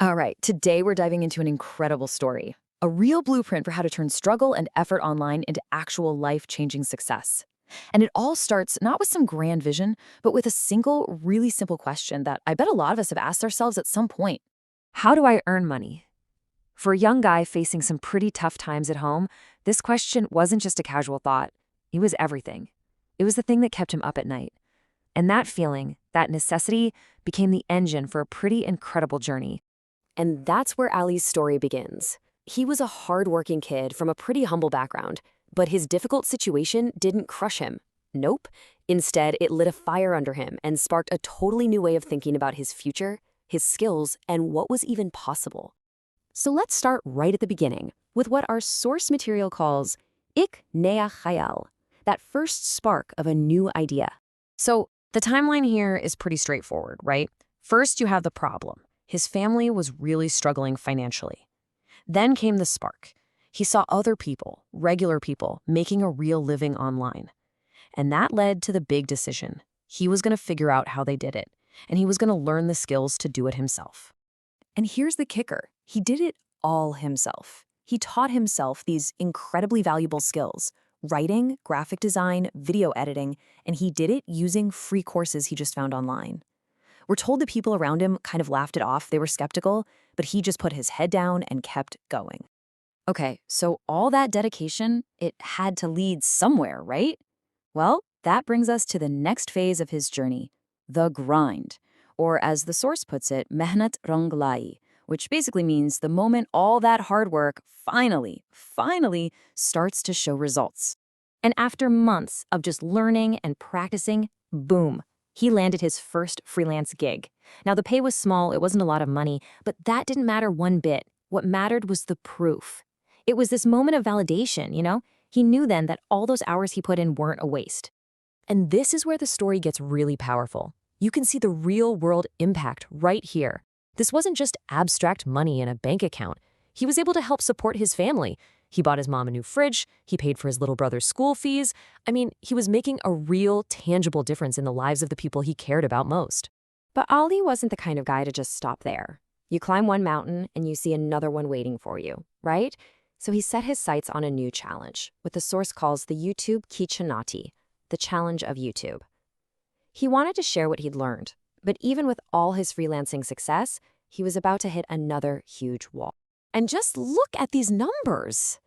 All right, today we're diving into an incredible story, a real blueprint for how to turn struggle and effort online into actual life-changing success. And it all starts not with some grand vision, but with a single, really simple question that I bet a lot of us have asked ourselves at some point. How do I earn money? For a young guy facing some pretty tough times at home, this question wasn't just a casual thought. It was everything. It was the thing that kept him up at night. And that feeling, that necessity, became the engine for a pretty incredible journey. And that's where Ali's story begins. He was a hard-working kid from a pretty humble background, but his difficult situation didn't crush him. Nope. Instead, it lit a fire under him and sparked a totally new way of thinking about his future, his skills, and what was even possible. So let's start right at the beginning with what our source material calls ik nea khayal, that first spark of a new idea. So the timeline here is pretty straightforward, right? First, you have the problem. His family was really struggling financially. Then came the spark. He saw other people, regular people, making a real living online. And that led to the big decision. He was going to figure out how they did it, and he was going to learn the skills to do it himself. And here's the kicker. He did it all himself. He taught himself these incredibly valuable skills: writing, graphic design, video editing, and he did it using free courses he just found online. We're told the people around him kind of laughed it off, they were skeptical, but he just put his head down and kept going. Okay, so all that dedication, it had to lead somewhere, right? Well, that brings us to the next phase of his journey, the grind, or as the source puts it, mehnat ranglai, which basically means the moment all that hard work finally starts to show results. And after months of just learning and practicing, boom, he landed his first freelance gig. Now, the pay was small, it wasn't a lot of money, but that didn't matter one bit. What mattered was the proof. It was this moment of validation, you know? He knew then that all those hours he put in weren't a waste. And this is where the story gets really powerful. You can see the real-world impact right here. This wasn't just abstract money in a bank account. He was able to help support his family. He bought his mom a new fridge, he paid for his little brother's school fees. I mean, he was making a real, tangible difference in the lives of the people he cared about most. But Ali wasn't the kind of guy to just stop there. You climb one mountain and you see another one waiting for you, right? So he set his sights on a new challenge, what the source calls the YouTube Kichanati, the challenge of YouTube. He wanted to share what he'd learned, but even with all his freelancing success, he was about to hit another huge wall. And just look at these numbers.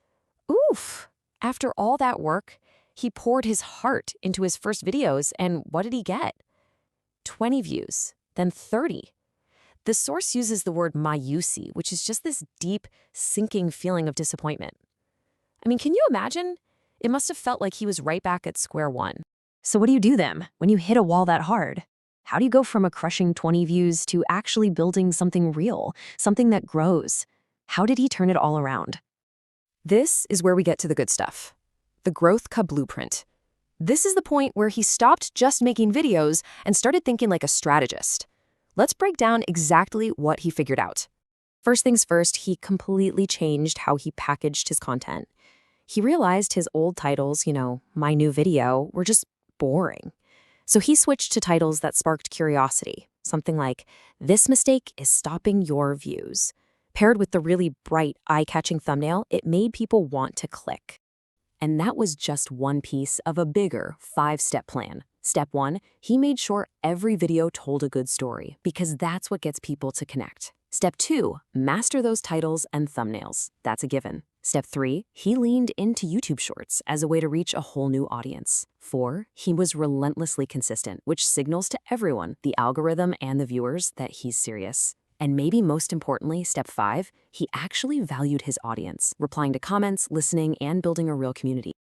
Oof. After all that work, he poured his heart into his first videos, and what did he get? 20 views, then 30. The source uses the word mayusi, which is just this deep, sinking feeling of disappointment. I mean, can you imagine? It must have felt like he was right back at square one. So what do you do then when you hit a wall that hard? How do you go from a crushing 20 views to actually building something real, something that grows? How did he turn it all around? This is where we get to the good stuff. The growth blueprint. This is the point where he stopped just making videos and started thinking like a strategist. Let's break down exactly what he figured out. First things first, he completely changed how he packaged his content. He realized his old titles, my new video, were just boring. So he switched to titles that sparked curiosity, something like, "This mistake is stopping your views." Paired with the really bright, eye-catching thumbnail, it made people want to click. And that was just one piece of a bigger 5-step plan. Step 1, he made sure every video told a good story, because that's what gets people to connect. Step 2, master those titles and thumbnails. That's a given. Step 3, he leaned into YouTube Shorts as a way to reach a whole new audience. 4, he was relentlessly consistent, which signals to everyone, the algorithm and the viewers, that he's serious. And maybe most importantly, step 5, he actually valued his audience, replying to comments, listening, and building a real community.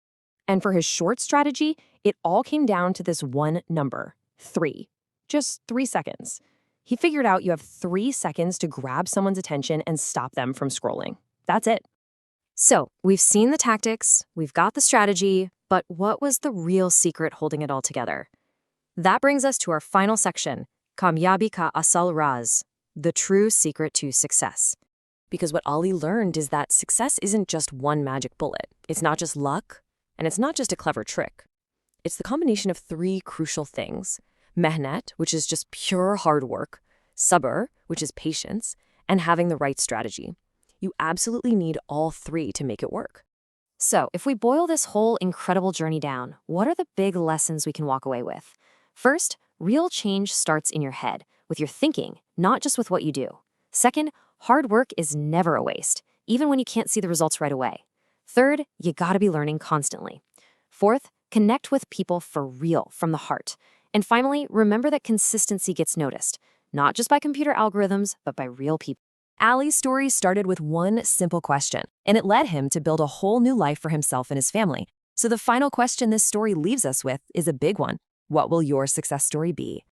And for his short strategy, it all came down to this one number, 3. Just 3 seconds. He figured out you have 3 seconds to grab someone's attention and stop them from scrolling. That's it. So we've seen the tactics, we've got the strategy, but what was the real secret holding it all together? That brings us to our final section, Kamyabi ka asal raz, the true secret to success. Because what Ali learned is that success isn't just one magic bullet. It's not just luck, and it's not just a clever trick. It's the combination of 3 crucial things: mehnat, which is just pure hard work; sabr, which is patience; and having the right strategy. You absolutely need all three to make it work. So, if we boil this whole incredible journey down, what are the big lessons we can walk away with? First, real change starts in your head, with your thinking, not just with what you do. Second, hard work is never a waste, even when you can't see the results right away. Third, you gotta be learning constantly. Fourth, connect with people for real, from the heart. And finally, remember that consistency gets noticed, not just by computer algorithms, but by real people. Ali's story started with one simple question, and it led him to build a whole new life for himself and his family. So the final question this story leaves us with is a big one. What will your success story be?